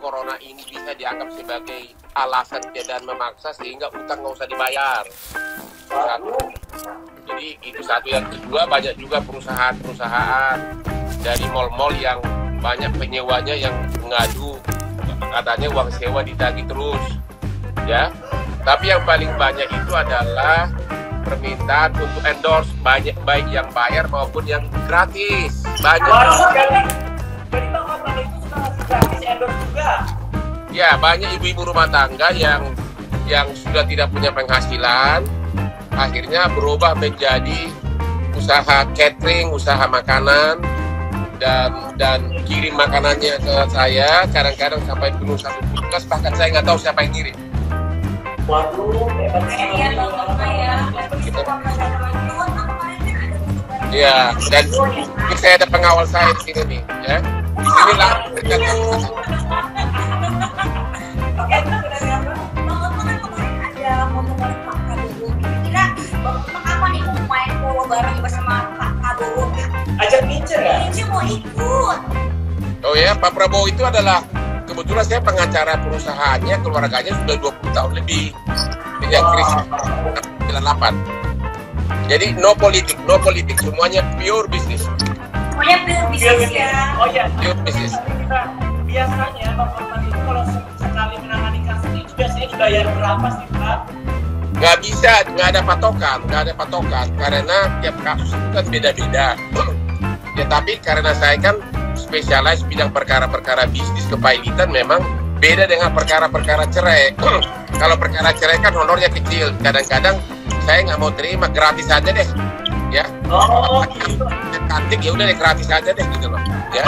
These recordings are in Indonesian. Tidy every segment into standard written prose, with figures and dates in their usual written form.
corona ini bisa dianggap sebagai alasan dan memaksa sehingga utang nggak usah dibayar. Satu. Jadi itu satu. Yang kedua, banyak juga perusahaan-perusahaan dari mal-mal yang banyak penyewanya yang mengadu katanya uang sewa ditagih terus, ya. Tapi yang paling banyak itu adalah permintaan untuk endorse, baik yang bayar maupun yang gratis. Banyak. Jadi Bang Hotman itu suka ngasih gratis endorse juga. Ya, banyak ibu-ibu rumah tangga yang sudah tidak punya penghasilan, akhirnya berubah menjadi usaha catering, usaha makanan, dan kirim makanannya ke saya. Kadang-kadang sampai penuh satu kulkas, bahkan saya nggak tahu siapa yang ngirim. Waduh, hebatnya Ya, dan ini saya ada pengawal saya di sini nih, ya. Di sini lah. Oke, Bang Hotman kan kemarin ada ngomong bareng Pak Prabowo. Kira-kira Bang Hotman apa nih mau main polo bareng bersama Pak Prabowo? ajak ngincer ya? Ngincer mau ikut. Oh ya, Pak Prabowo itu adalah kebetulan saya pengacara perusahaannya, keluarganya sudah 20 tahun lebih sejak krisis 98. Jadi no politik, semuanya pure bisnis. Semuanya pure bisnis ya. Oh ya. Pure bisnis. Biasanya Bang Hotman itu kalau sekali menangani kasus itu biasanya dibayar berapa sih Pak? Nggak bisa, nggak ada patokan karena tiap kasus itu kan beda-beda. Ya tapi karena saya kan spesialis bidang perkara-perkara bisnis kepailitan, memang beda dengan perkara-perkara cerai. Kalau perkara cerai kan honornya kecil, kadang-kadang saya nggak mau terima, gratis aja deh, ya. Oh, gitu. Cantik ya udah deh, gratis aja deh gitu loh, ya.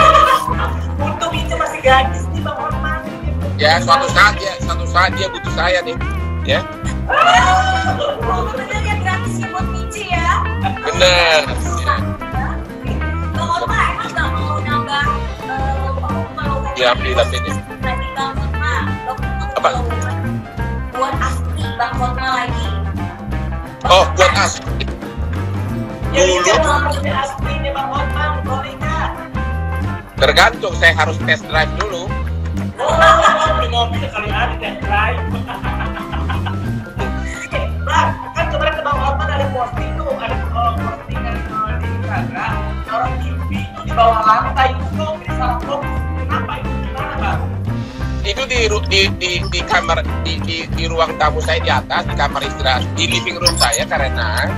Untung itu masih gadis nih Bang Hotman. Ya suatu saat dia butuh saya nih, ya. Bener ya, gratis ya buat ngincer ya. Bener. Ya. Bang Hotman emang nggak mau nambah kalau Diambil ini. lagi Bang Hotman, Apa? buat asli Bang Hotman lagi. Oh, buat asli. Jadi Dulu kalau asli nih Bang Hotman, boleh nggak? tergantung, saya harus test drive dulu. Oh, di mobil kali ada dan drive. Bang, kan kemarin ke Bang Hotman ada posting tuh, ada postingan di Instagram, orang TV itu di bawah lantai itu kok di salah fokus. Kenapa itu? Gimana Bang? Itu di kamar di ruang tamu saya di atas, di kamar istirahat, di living room saya, karena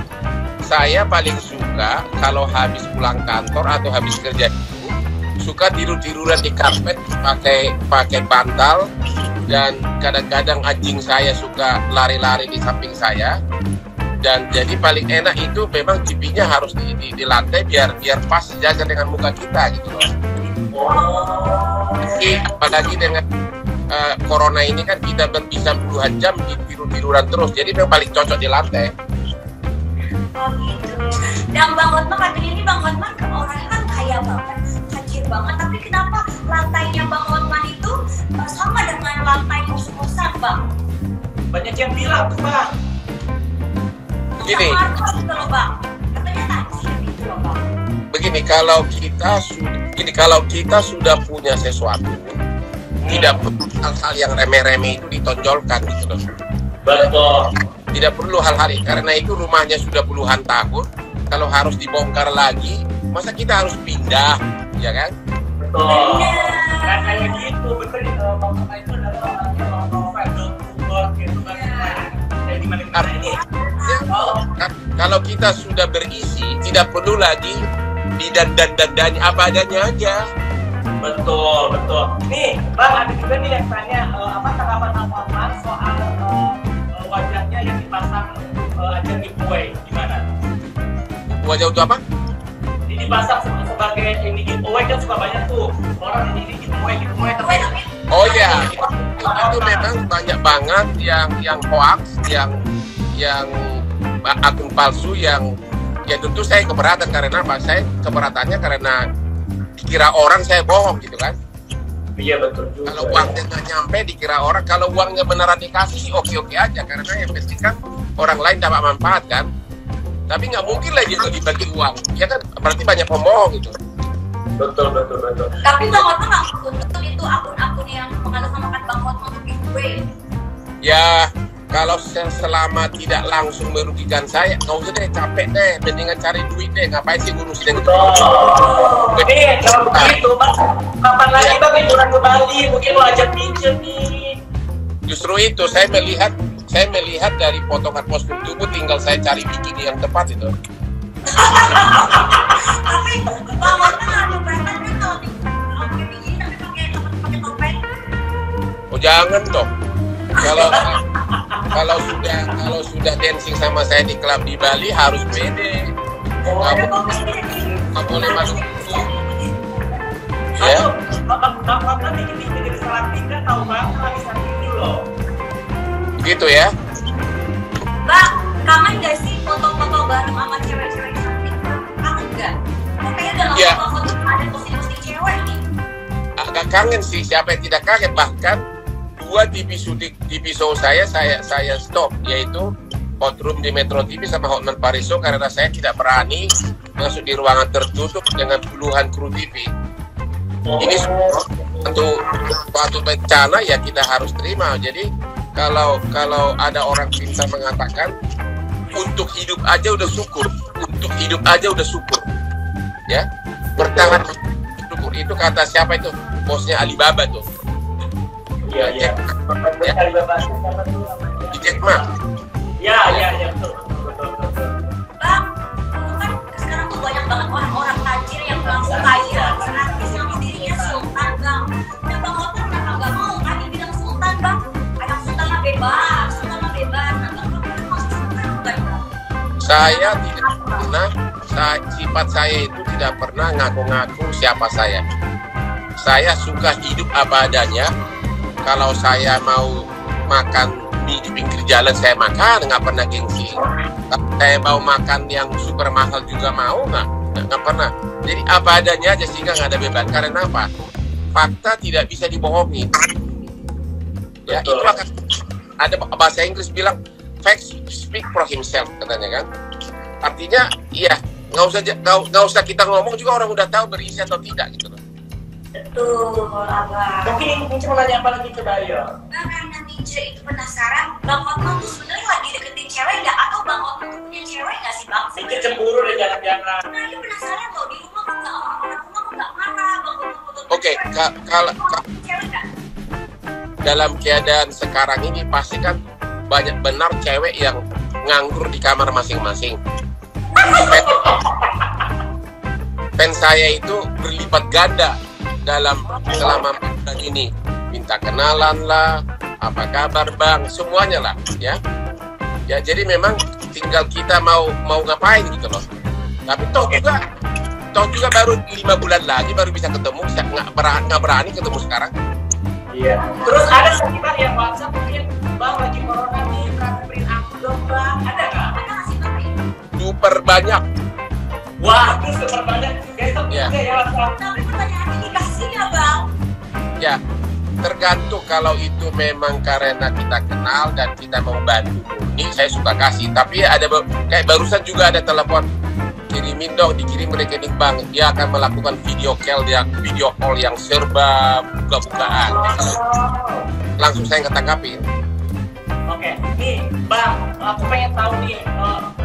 saya paling suka kalau habis pulang kantor atau habis kerja itu suka tiduran di karpet pakai bantal, dan kadang-kadang anjing saya suka lari-lari di samping saya, dan jadi paling enak itu memang TV-nya harus di lantai biar pas sejajar dengan muka kita gitu loh. Jadi, apalagi dengan corona ini kan kita bisa puluhan jam tiduran terus, jadi memang paling cocok di lantai. Oh gitu. Dan Bang Hotman katanya ini Bang Hotman orangnya kan kaya banget, tajir banget, tapi kenapa lantainya Bang Hotman itu sama dengan lantai kos-kosan Bang? Banyak yang bilang tuh Bang. Begini, Gitu loh Bang. Katanya tajir gitu loh Bang. begini kalau kita sudah punya sesuatu, tidak perlu hal-hal yang remeh-remeh itu ditonjolkan gitu loh. Betul. Tidak perlu hal-hal ini, karena itu rumahnya sudah puluhan tahun. Kalau harus dibongkar lagi, masa kita harus pindah, ya kan? Betul. Kan kayak gitu, bener Bang Hotman itu adalah orang novel, gitu kan. Jadi mana ini? Kalau kita sudah berisi, tidak perlu lagi didandan-dandani, apa adanya aja. Betul. Nih, Bang, ada juga nih yang tanya apa tanggapan Bang Hotman soal wajahnya yang dipasang ajang giveaway, gimana? Wajah untuk apa? Ini dipasang sebagai ini giveaway kan suka banyak tuh orang ini giveaway tapi Oh ya, itu memang banyak banget yang hoax, yang akun palsu, yang ya tentu saya keberatan. Karena apa? Saya keberatannya karena dikira orang saya bohong gitu kan. iya betul juga. Kalau uangnya nggak nyampe dikira orang, kalau uangnya beneran dikasih sih oke-oke aja, karena yang pasti kan orang lain dapat manfaat kan. Tapi nggak mungkin lah dia bagi uang, ya kan, berarti banyak pembohong gitu. Betul. Tapi Bang Hotman nggak tutup itu akun-akun yang mengatakan Ya, kalau selama tidak langsung merugikan saya, nggak usah deh, capek deh, mendingan cari duit deh, ngapain sih ngurusin itu? Nih, kalau begitu, Bang, kapan lagi Bang liburan ke Bali? Mungkin lo ajak pinjam nih. Justru itu, saya melihat dari potongan postur tubuh, tinggal saya cari bikini yang tepat itu. Tapi Bang Hotman ada berantakan kalau pakai bikini tapi pakai topeng. Oh jangan dong. Kalau sudah dancing sama saya di klub di Bali harus pede. Nggak boleh masuk itu. Ya. Bang Hotman dikit-dikit jadi salah tinggal, tahu banget lagi sakit itu loh. Gitu ya. Bang, kangen gak sih foto-foto bareng sama cewek-cewek cantik? Kangen gak? Kayaknya udah Ya. lama foto ada posting-posting cewek nih. Agak kangen sih, siapa yang tidak kangen. Bahkan 2 TV show saya stop, yaitu Hot Room di Metro TV sama Hotman Parisho, karena saya tidak berani masuk di ruangan tertutup dengan puluhan kru TV. Ini untuk suatu bencana ya kita harus terima. Jadi kalau ada orang pintar mengatakan untuk hidup aja udah syukur, ya bertahan syukur, itu kata siapa itu, bosnya Alibaba tuh. Iya. Ya. Jack Ma. Ya, betul. Bang, kan sekarang tuh banyak banget orang-orang tajir yang langsung kaya, artis yang dirinya sultan, Bang. Dan Bang Hotman kenapa nggak mau kan dibilang sultan, Bang? Anak sultan mah bebas. Nah, Bang Hotman masuk sultan bukan, Bang? Saya tidak pernah, sifat saya itu tidak pernah ngaku-ngaku siapa saya. Saya suka hidup apa adanya. Kalau saya mau makan mie di pinggir jalan, saya makan, nggak pernah gengsi. Kalau saya mau makan yang super mahal juga mau, nggak pernah. Jadi apa adanya aja sehingga nggak ada beban. Karena apa? Fakta tidak bisa dibohongi. Ya, itu akan ada bahasa Inggris bilang facts speak for himself, katanya kan. Artinya, iya, nggak usah kita ngomong juga orang udah tahu berisi atau tidak gitu loh. Betul, Abang. Mungkin cuma nanya apa lagi ke Dayo? Bang, karena Ninja itu penasaran, Bang Hotman tuh sebenarnya lagi deketin cewek nggak? Atau Bang Hotman tuh punya cewek nggak sih, Bang? Sedikit cemburu deh, jangan-jangan. Nah, ini penasaran loh, di rumah kok nggak, orang rumah kok nggak marah, Bang Hotman foto Oke, kalau cewek nggak? dalam keadaan sekarang ini pasti kan banyak benar cewek yang nganggur di kamar masing-masing. Fans saya itu berlipat ganda selama bulan ini, minta kenalan lah, apa kabar Bang, semuanya lah, ya. Jadi memang tinggal kita mau ngapain gitu loh. Tapi toh juga baru 5 bulan lagi baru bisa ketemu, nggak berani ketemu sekarang. Iya. Terus ada sih Bang yang WhatsApp mungkin, Bang lagi corona nih, transferin aku dong Bang. Ada nggak? Ada nggak sih, Bang? Super banyak. Wah, itu super banyak. Besok Iya. juga ya WhatsApp. Tapi pertanyaannya dikasih ya, Bang? Ya, tergantung. Kalau itu memang karena kita kenal dan kita mau bantu ini, saya suka kasih. Tapi ada kayak barusan juga ada telepon, kirimin dong, dikirim rekening bank. Dia akan melakukan video call yang serba buka-bukaan. Langsung saya ngetanggapin. Oke, nih Bang, aku pengen tahu nih,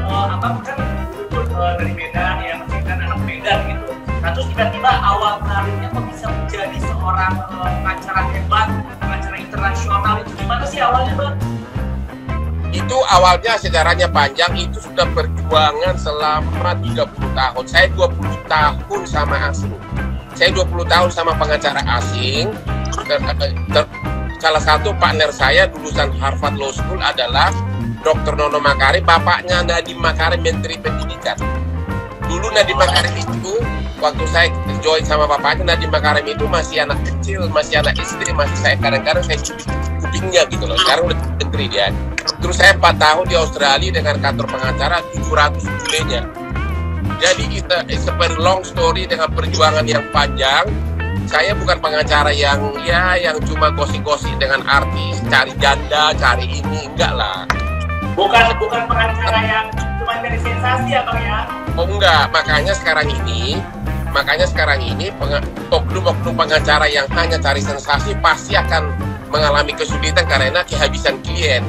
Abang kan dulu dari Medan ya, masih kan anak Medan gitu. Nah terus tiba-tiba awal karirnya kok bisa menjadi seorang pengacara hebat, pengacara internasional, itu gimana sih awalnya Bang? Itu awalnya sejarahnya panjang, itu sudah perjuangan selama 30 tahun. Saya 20 tahun sama asing. Saya 20 tahun sama pengacara asing. Salah satu partner saya lulusan Harvard Law School adalah Dr. Nono Makarim, bapaknya Nadiem Makarim, Menteri Pendidikan. Dulu Nadiem Makarim itu, waktu saya join sama bapaknya, Nadiem Makarim itu masih anak kecil, masih anak istri, masih saya kadang-kadang saya cubit kupingnya gitu loh. Sekarang udah menteri dia. Terus saya 4 tahun di Australia dengan kantor pengacara 700 bulenya. Jadi it's a very long story dengan perjuangan yang panjang. Saya bukan pengacara yang cuma gosip-gosip dengan artis, cari janda, cari ini, enggak lah. Bukan pengacara yang cuma dari sensasi ya Bang ya? Oh enggak, makanya sekarang ini oknum-oknum pengacara yang hanya cari sensasi pasti akan mengalami kesulitan karena kehabisan klien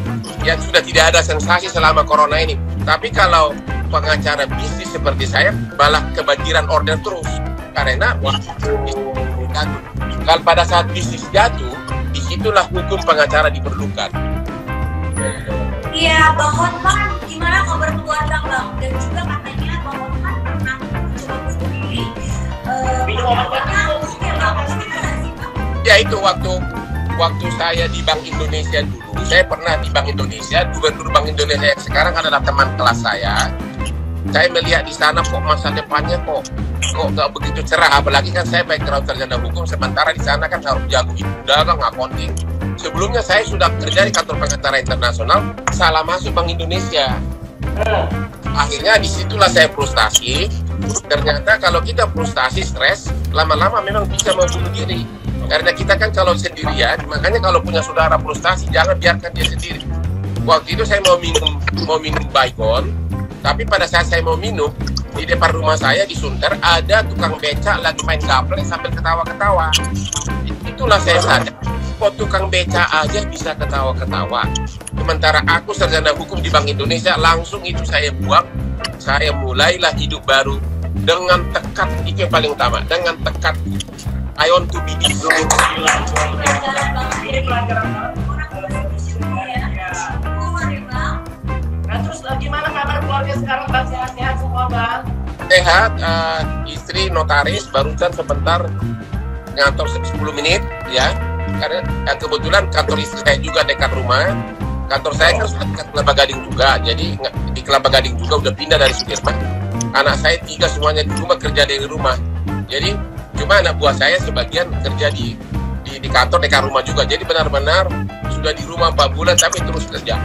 yang sudah tidak ada sensasi selama corona ini. Tapi kalau pengacara bisnis seperti saya malah kebanjiran order terus karena kalau pada saat bisnis jatuh, disitulah hukum pengacara diperlukan. Iya, Bang Hotman, gimana kabar keluarga Bang? Dan juga katanya Bang Hotman pernah coba bunuh diri. Ya itu waktu saya di Bank Indonesia dulu, saya pernah di Bank Indonesia, Gubernur Bank Indonesia yang sekarang adalah teman kelas saya. Saya melihat di sana kok masa depannya kok nggak begitu cerah, apalagi kan saya background sarjana hukum, sementara di sana kan harus jago dagang, accounting. Sebelumnya saya sudah kerja di kantor pengacara internasional, salah masuk Bank Indonesia. Akhirnya disitulah saya frustasi. Ternyata kalau kita frustasi, stres, lama-lama memang bisa membunuh diri. Karena kita kan kalau sendirian, makanya kalau punya saudara frustasi, jangan biarkan dia sendiri. Waktu itu saya mau minum Baygon, tapi pada saat saya mau minum, di depan rumah saya di Sunter ada tukang becak lagi main gaplek sambil ketawa-ketawa. Itulah saya sadar, kok tukang becak aja bisa ketawa-ketawa. Sementara aku sarjana hukum di Bank Indonesia, langsung itu saya buang. Saya mulailah hidup baru dengan tekad, itu yang paling utama, dengan tekad I want to be this. Ini pelajaran Nah terus gimana kabar keluarga sekarang Bang? Sehat-sehat semua Bang? Sehat, istri notaris barusan sebentar ngantor 10 menit ya. Karena kebetulan kantor istri saya juga dekat rumah. Kantor saya kan sudah dekat Kelapa Gading juga, jadi di Kelapa Gading juga udah pindah dari Sudirman. Anak saya 3 semuanya di rumah, kerja dari rumah. Jadi cuma anak buah saya sebagian kerja di kantor dekat rumah juga. Jadi benar-benar sudah di rumah 4 bulan tapi terus kerja.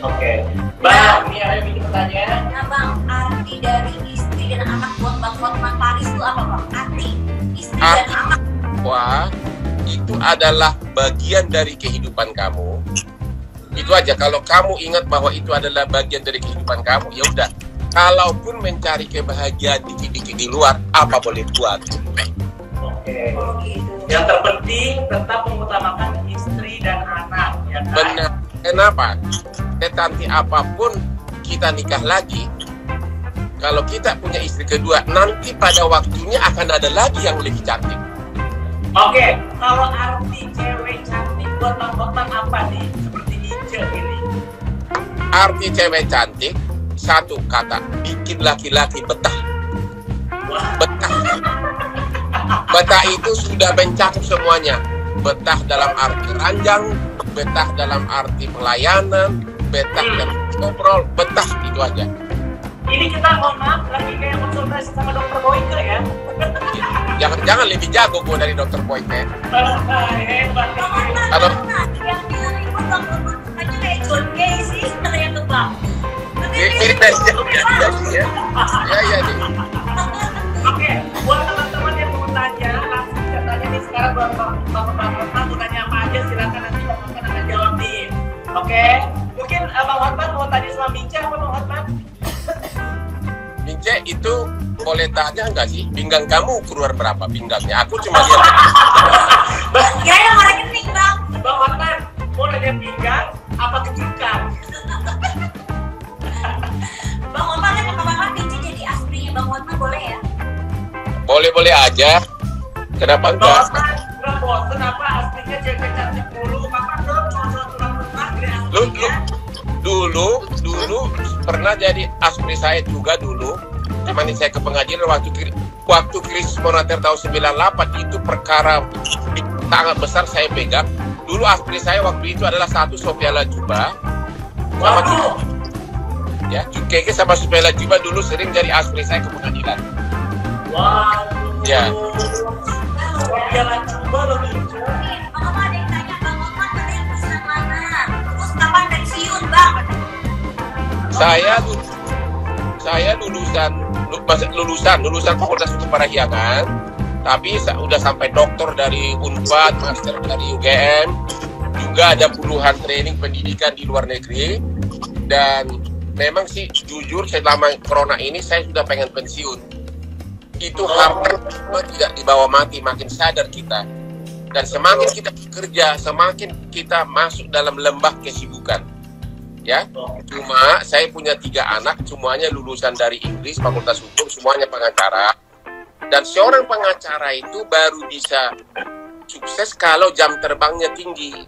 Oke, Bang, ini ada bikin pertanyaan. Nah Bang, arti dari istri dan anak buat Bang Hotman Paris itu apa Bang? Arti istri dan anak. Wah, itu adalah bagian dari kehidupan kamu. Itu aja. Kalau kamu ingat bahwa itu adalah bagian dari kehidupan kamu, ya udah. Kalaupun mencari kebahagiaan dikit-dikit di luar, apa boleh buat. Oke. Yang terpenting tetap mengutamakan istri dan anak, ya kan? Benar. Kenapa? Nanti apapun kita nikah lagi, kalau kita punya istri kedua, nanti pada waktunya akan ada lagi yang lebih cantik. Oke, kalau arti cewek cantik buat Bang Hotman apa nih? Seperti Ice ini. Arti cewek cantik, satu kata, bikin laki-laki betah. Betah. Betah itu sudah mencakup semuanya. Betah dalam arti ranjang, betah dalam arti pelayanan, betah dalam ngobrol, betah itu aja. Ini kita mohon maaf lagi kayak konsultasi sama dokter Boyke ya. Jangan lebih jago gue dari dokter Boyke. Hebat. Halo. Yang bilang itu Bang Hotman mukanya kayak John Gay sih, ternyata Bang. Mirip dari jauh ya. Ya nih. Oke, buat teman-teman yang mau tanya, langsung bisa tanya nih sekarang buat Bang Hotman mau tanya apa aja, silakan nanti Bang Hotman akan jawab nih. Oke, mungkin Bang Hotman mau tanya sama Mince apa Bang Hotman? Mince itu boleh tanya nggak sih, pinggang kamu keluar berapa pinggangnya? Aku cuma lihat. Ya yang orang keting Bang. Bang Hotman, mau nanya pinggang apa kejukan? Bang Hotman kan kapan-kapan Mince jadi aslinya Bang Hotman boleh ya? Boleh aja. Kenapa Bang enggak? Hotman, nggak bosen apa aslinya cewek cantik dulu? Kapan dong cowok-cowok tulang rumah dari aslinya? Dulu pernah jadi aspri saya juga dulu. Temani saya ke pengajian waktu krisis moneter tahun 98 itu perkara sangat besar saya pegang. Dulu aspri saya waktu itu adalah satu Sophia Lajuba sama ya, Keke sama Sophia Lajuba dulu sering jadi aspri saya ke pengadilan. Waduh. Ya. Jalan coba lebih lucu. Bang Hotman ada yang tanya Bang Hotman katanya pesan mana? Terus kapan pensiun Bang? Saya lulusan Fakultas Hukum Parahyangan, tapi udah sampai doktor dari Unpad, master dari UGM, juga ada puluhan training pendidikan di luar negeri. Dan memang sih jujur selama corona ini saya sudah pengen pensiun. Itu harta tidak dibawa mati, makin sadar kita. Dan semakin kita bekerja, semakin kita masuk dalam lembah kesibukan. Ya, cuma saya punya 3 anak, semuanya lulusan dari Inggris, Fakultas Hukum, semuanya pengacara. Dan seorang pengacara itu baru bisa sukses kalau jam terbangnya tinggi.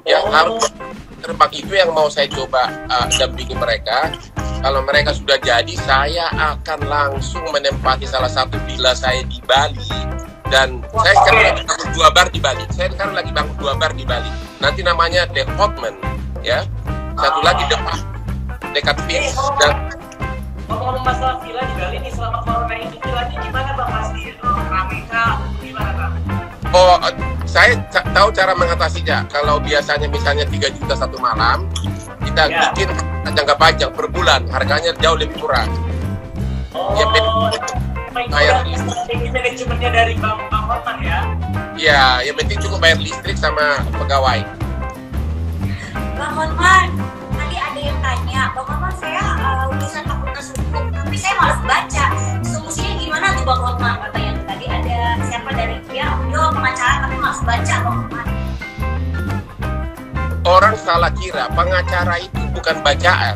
Ya, harus terbang itu yang mau saya coba dampingi mereka. Kalau mereka sudah jadi, saya akan langsung menempati salah satu villa saya di Bali. Dan saya sekarang lagi bangun 2 bar di Bali. Saya sekarang lagi bangun 2 bar di Bali. Nanti namanya The Hotman, ya. Satu lagi dekat Fix. Dan ngomong masalah villa di Bali ini, selama corona ini villanya gimana Bang? Masih rame kah? Gimana Bang? Oh, saya tahu cara mengatasinya. Kalau biasanya misalnya 3 juta satu malam, kita bikin jangka panjang per bulan, harganya jauh lebih murah. Ya, bayar strategi manajemennya dari Bang Hotman ya? Iya, yang penting cukup bayar listrik sama pegawai. Bang Hotman, tadi ada yang tanya, Bang Hotman saya lulusan Fakultas Hukum, tapi saya malas baca. Solusinya gimana tuh Bang Hotman? Kata yang tadi ada siapa dari dia, pengacara tapi malas baca Bang Hotman. Orang salah kira pengacara itu bukan bacaan.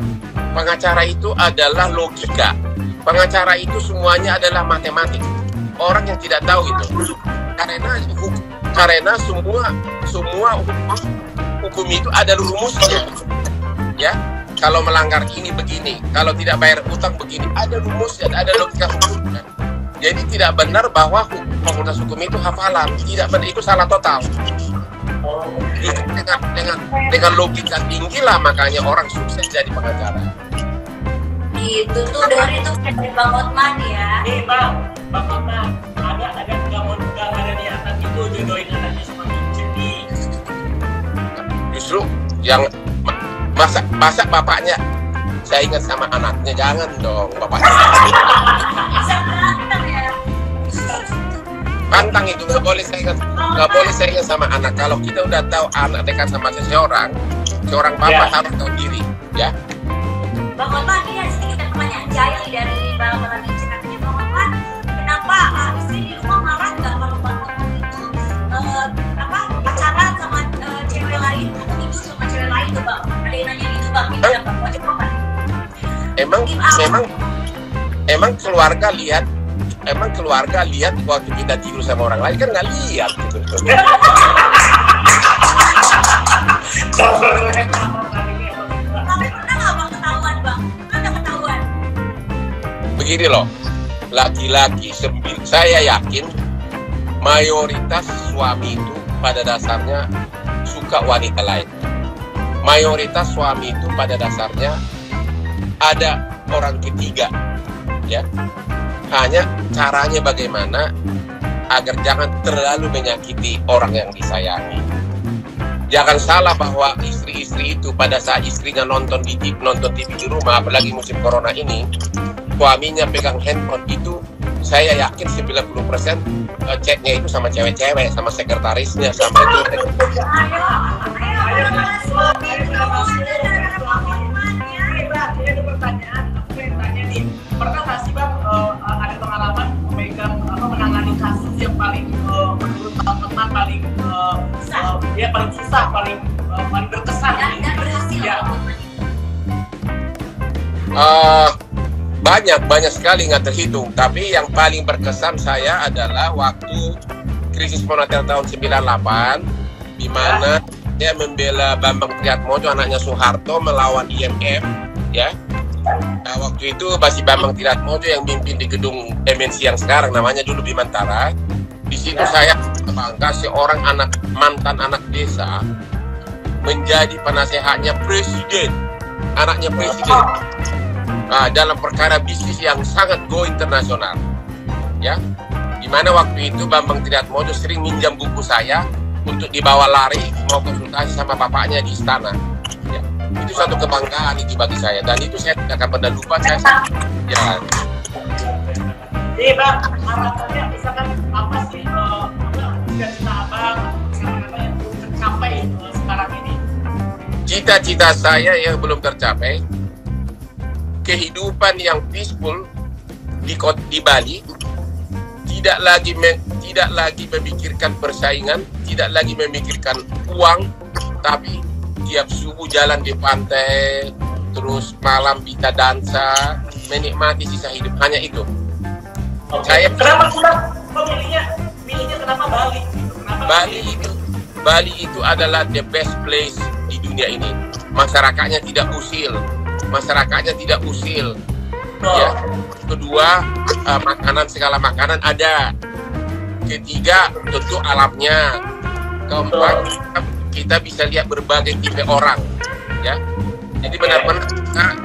Pengacara itu adalah logika. Pengacara itu semuanya adalah matematik. Orang yang tidak tahu itu, karena semua hukum itu ada rumusnya. Ya, kalau melanggar ini begini, kalau tidak bayar utang begini, ada rumusnya, ada logika hukumnya. Jadi tidak benar bahwa fakultas hukum itu hafalan. Tidak benar, itu salah total. Dengan logika tinggilah makanya orang sukses jadi pengacara. Itu tuh dari itu dari Bang Hotman ya. Bang Hotman, ada nggak ada niatan itu jodohin anaknya sama Jenny? Justru yang masa bapaknya saya ingat sama anaknya, jangan dong bapaknya. Bisa berantem ya. Pantang itu nggak boleh saya ingat sama anak. Kalau kita udah tahu anak dekat sama seseorang bapak harus tahu diri, ya. Bang Hotman, ini ada sedikit pertanyaan jahil dari Bang Hotman. Katanya Bang Hotman, kenapa istri di rumah marah nggak kalau Bang Hotman itu pacaran sama cewek lain, itu sama cewek lain tuh Bang? Ada yang nanya gitu Bang, gimana Bang? Wajib Bang? Emang keluarga lihat waktu kita tidur sama orang lain, kan nggak lihat gitu. Tapi pernah nggak Bang ketahuan Bang? Ada ketahuan? Begini loh, laki-laki saya yakin mayoritas suami itu pada dasarnya suka wanita lain. Mayoritas suami itu pada dasarnya ada orang ketiga, ya. Hanya caranya bagaimana agar jangan terlalu menyakiti orang yang disayangi. Jangan salah bahwa istri-istri itu pada saat istrinya nonton TV di rumah, apalagi musim corona ini, suaminya pegang handphone itu, saya yakin 90% chatnya itu sama cewek-cewek, sama sekretarisnya, sama itu. Ada pertanyaan, aku pengen tanya nih, pernah nggak sih Bang ada pengalaman menangani kasus yang paling menurut Bang Hotman paling susah, paling berkesan Dan berhasil ya? Banyak sekali nggak terhitung, tapi yang paling berkesan saya adalah waktu krisis moneter tahun 98, di mana dia membela Bambang Triatmojo, anaknya Soeharto, melawan IMF, ya. Nah, waktu itu masih Bambang Triatmojo yang mimpin di gedung MNC yang sekarang namanya dulu Bimantara. Di situ saya bangga seorang mantan anak desa menjadi penasehatnya presiden, anaknya presiden. Dalam perkara bisnis yang sangat go internasional, ya. Dimana waktu itu Bambang Triatmojo sering minjam buku saya untuk dibawa lari mau konsultasi sama bapaknya di istana. Ya. Itu satu kebanggaan itu bagi saya, dan itu saya tidak akan pernah lupa. Ya. Jadi Bang, harapannya misalkan apa sih cita-cita Abang yang belum tercapai sekarang ini? Cita-cita saya yang belum tercapai, kehidupan yang peaceful di Bali, tidak lagi memikirkan persaingan, tidak lagi memikirkan uang, tapi tiap subuh jalan di pantai, terus malam kita dansa, menikmati sisa hidup, hanya itu. Saya kenapa milihnya kenapa Bali? Kenapa Bali itu adalah the best place di dunia ini. Masyarakatnya tidak usil. Ya. Kedua, segala makanan ada. Ketiga, tentu alamnya. Keempat, kita bisa lihat berbagai tipe orang, ya. Jadi benar-benar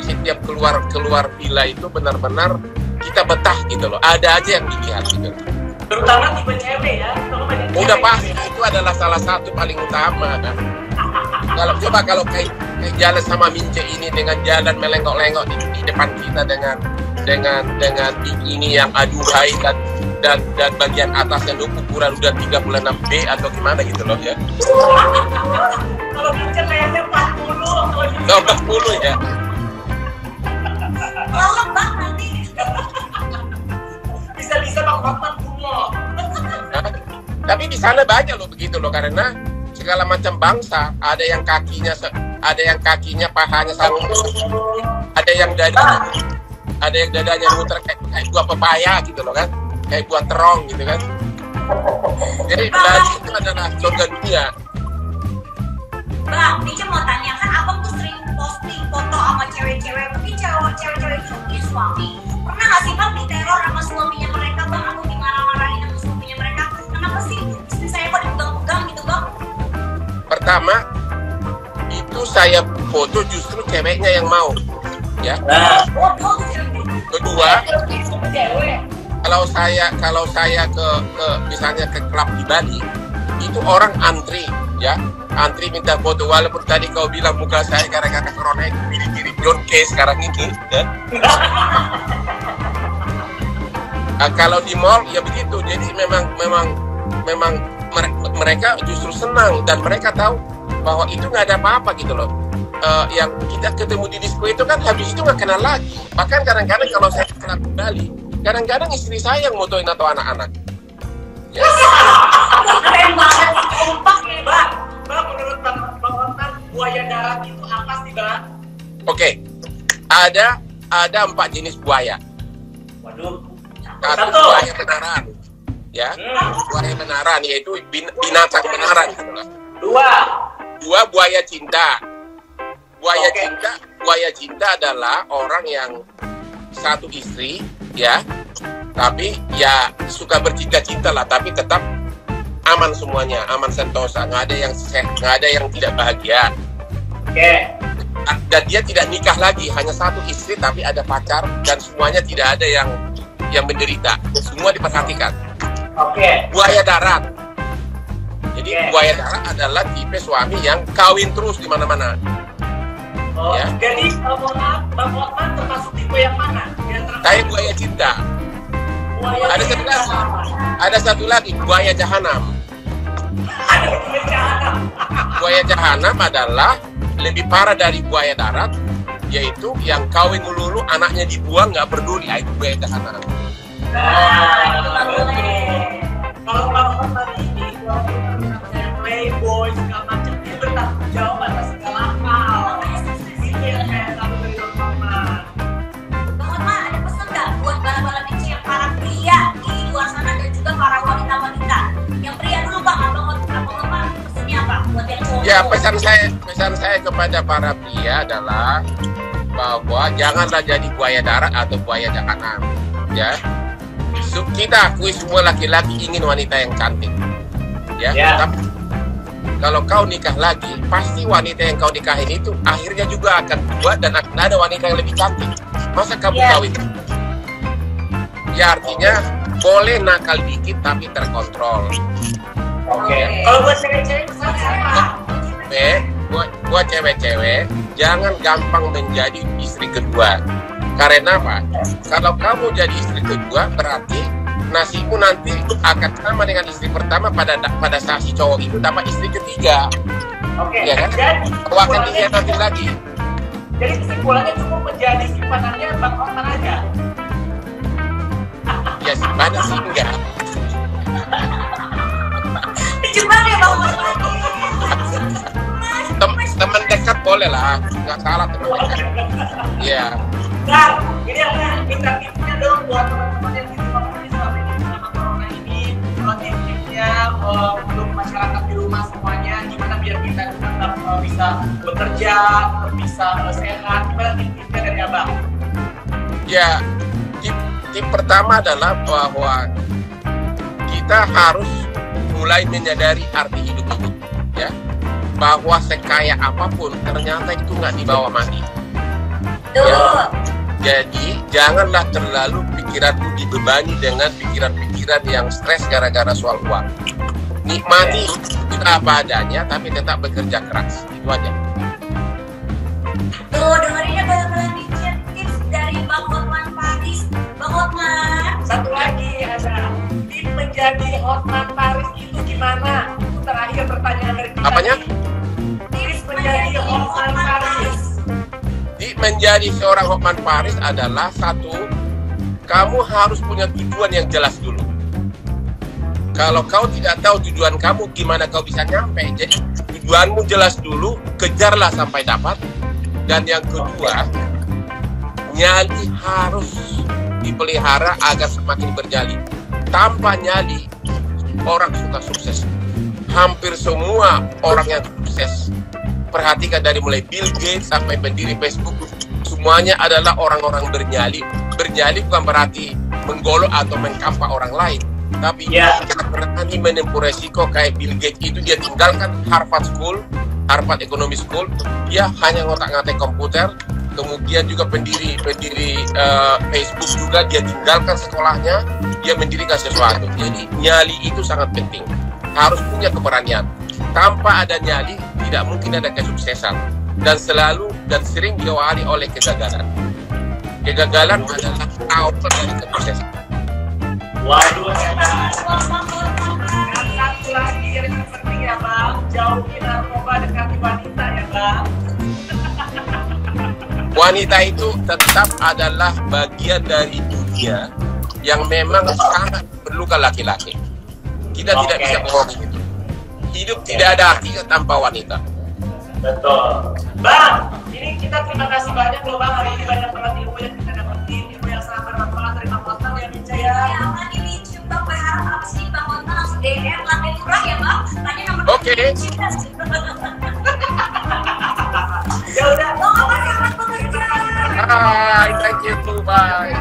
setiap keluar villa itu benar-benar kita betah gitu loh. Ada aja yang dilihat gitu. Terutama tipe cewek ya. Udah pasti itu adalah salah satu paling utama. Kalau kayak jalan sama Mince ini dengan jalan melengok-lengok di depan kita dengan ini yang aduhai dan bagian atas yang ukuran udah 36B atau gimana gitu loh ya. Kalau Mince kayaknya 40. 40 ya. Lelep Bang nanti. Bisa Bang Hotman kumo. Tapi di sana banyak loh begitu loh, karena segala macam bangsa, ada yang kakinya pahanya sama, ada yang dadanya muter kayak buah pepaya gitu loh kan, kayak buah terong gitu kan. Jadi Bali itu adalah surga dunia. Bang, Mince mau tanya, kan abang tuh sering posting foto sama cewek-cewek, mungkin cewek-cewek itu punya suami. Pernah nggak sih Bang diteror sama suaminya mereka Bang, atau dimarah-marahin sama suaminya mereka? Kenapa sih istri saya kok dipegang-pegang gitu Bang? Pertama, itu saya foto justru ceweknya yang mau, ya. Kedua, kalau saya ke misalnya ke klub di Bali, itu orang antri, ya, antri minta foto. Walaupun tadi kau bilang muka saya gara-gara corona itu mirip John Case sekarang ini, ya. Kalau di mall ya begitu. Jadi memang mereka justru senang dan mereka tahu bahwa itu nggak ada apa-apa gitu loh. Yang kita ketemu di disco itu kan habis itu nggak kenal lagi. Bahkan kadang-kadang kalau saya kenal di Bali, kadang-kadang istri saya yang motoin atau anak-anak. Ya. Keren banget, kompak ya Bang. Bang, menurut Bang Hotman, buaya darat itu apa sih Bang? Oke, ada 4 jenis buaya. Waduh. Satu buaya benaran, ya. Buaya benaran yaitu binatang benaran. Dua buaya cinta. Buaya cinta adalah orang yang satu istri, ya, tapi ya suka bercinta-cinta lah, tapi tetap aman semuanya, aman sentosa, nggak ada yang tidak bahagia. Oke. Dan dia tidak nikah lagi, hanya satu istri tapi ada pacar dan semuanya tidak ada yang menderita, semua diperhatikan. Oke. Buaya darat. Jadi buaya darat adalah tipe suami yang kawin terus di mana-mana. Oh, ya. Jadi Bang Hotman termasuk tipe yang mana? Saya buaya cinta. Ada satu lagi, buaya jahanam. Buaya jahanam adalah lebih parah dari buaya darat, yaitu yang kawin melulu, anaknya dibuang, nggak peduli, itu buaya jahanam. Kalau Bang Hotman ini, playboy segala macam, dia bertanggung jawab atas segala hal. Itu yang saya tahu dari Bang Hotman. Bang Hotman, ada pesan nggak buat bala-bala Mince yang para pria di luar sana dan juga para wanita-wanita? Yang pria dulu Bang Hotman, pesannya apa buat yang cowok? Ya, pesan saya kepada para pria adalah bahwa janganlah jadi buaya darat atau buaya jahanam, ya. Kita akui semua laki-laki ingin wanita yang cantik, ya. Tapi kalau kau nikah lagi, pasti wanita yang kau nikahin itu akhirnya juga akan buat dan akan ada wanita yang lebih cantik. Masa kamu kawin? Ya artinya boleh nakal dikit tapi terkontrol. Oke. Kalau buat cewek-cewek misalnya buat cewek-cewek jangan gampang menjadi istri kedua. Karena apa? Kalau kamu jadi istri kedua berarti nasibmu nanti akan sama dengan istri pertama pada saat si cowok itu dapat istri ketiga. Oke. Ya kan? Kau akan dikhianati lagi. Jadi kesimpulannya cukup menjadi simpanannya Bang Hotman aja. Ya simpannya sih enggak. Teman dekat boleh lah, nggak salah teman dekat. Iya. Nah, ini aku minta tipsnya dong buat teman-teman yang di rumah selama ini sama corona ini. Kalau tipsnya untuk masyarakat di rumah semuanya, gimana biar kita tetap bisa bekerja, tetap bisa sehat. Gimana tipsnya dari Abang? Ya, tip pertama adalah bahwa kita harus mulai menyadari arti hidup ini, ya. Bahwa sekaya apapun ternyata itu nggak dibawa mati. Ya. Jadi janganlah terlalu pikiranmu dibebani dengan pikiran-pikiran yang stres gara-gara soal uang. Nikmati kita apa adanya, tapi tetap bekerja keras. Itu aja. Tuh, dengerinnya banyak-banyak tips dari Bang Hotman Paris. Bang Hotman. Satu lagi ada tip menjadi Hotman Paris itu gimana? Itu terakhir pertanyaan dari kita. Apanya? Tips menjadi Hotman Paris. Menjadi seorang Hotman Paris adalah satu, kamu harus punya tujuan yang jelas dulu. Kalau kau tidak tahu tujuan kamu, gimana kau bisa nyampe? Jadi tujuanmu jelas dulu, kejarlah sampai dapat. Dan yang kedua, nyali harus dipelihara agar semakin bernyali. Tanpa nyali, orang suka sukses. Hampir semua orang yang sukses, perhatikan dari mulai Bill Gates sampai pendiri Facebook, semuanya adalah orang-orang bernyali. Bernyali bukan berarti menggolok atau mengkampak orang lain, tapi berani menempuh resiko. Kayak Bill Gates itu, dia tinggalkan Harvard Economic School, dia hanya ngotak-ngatik komputer. Kemudian juga pendiri Facebook juga, dia tinggalkan sekolahnya, dia mendirikan sesuatu. Jadi nyali itu sangat penting, harus punya keberanian. Tanpa ada nyali, tidak mungkin ada kesuksesan, dan selalu dan sering diawali oleh kegagalan. Kegagalan adalah awal dari kesuksesan. Waduh, satu lagi yang penting ya Bang, jauhi narkoba, dekati wanita ya Bang. Wanita itu tetap adalah bagian dari dunia yang memang sangat perlukan laki-laki. Kita tidak bisa bohong itu. Hidup tidak ada artinya tanpa wanita. Betul. Bang, ini kita terima kasih banyak loh Bang, hari ini banyak banget ilmu yang kita dapetin, ilmu yang sangat bermanfaat dari Bang Hotman ya Binca ya. Ya, Bang, ini juga berharap apa sih Bang Hotman langsung DM, lantai murah ya Bang. Tanya nomor Oke. Ya udah. Bang Hotman selamat bekerja. Bye, thank you, bye.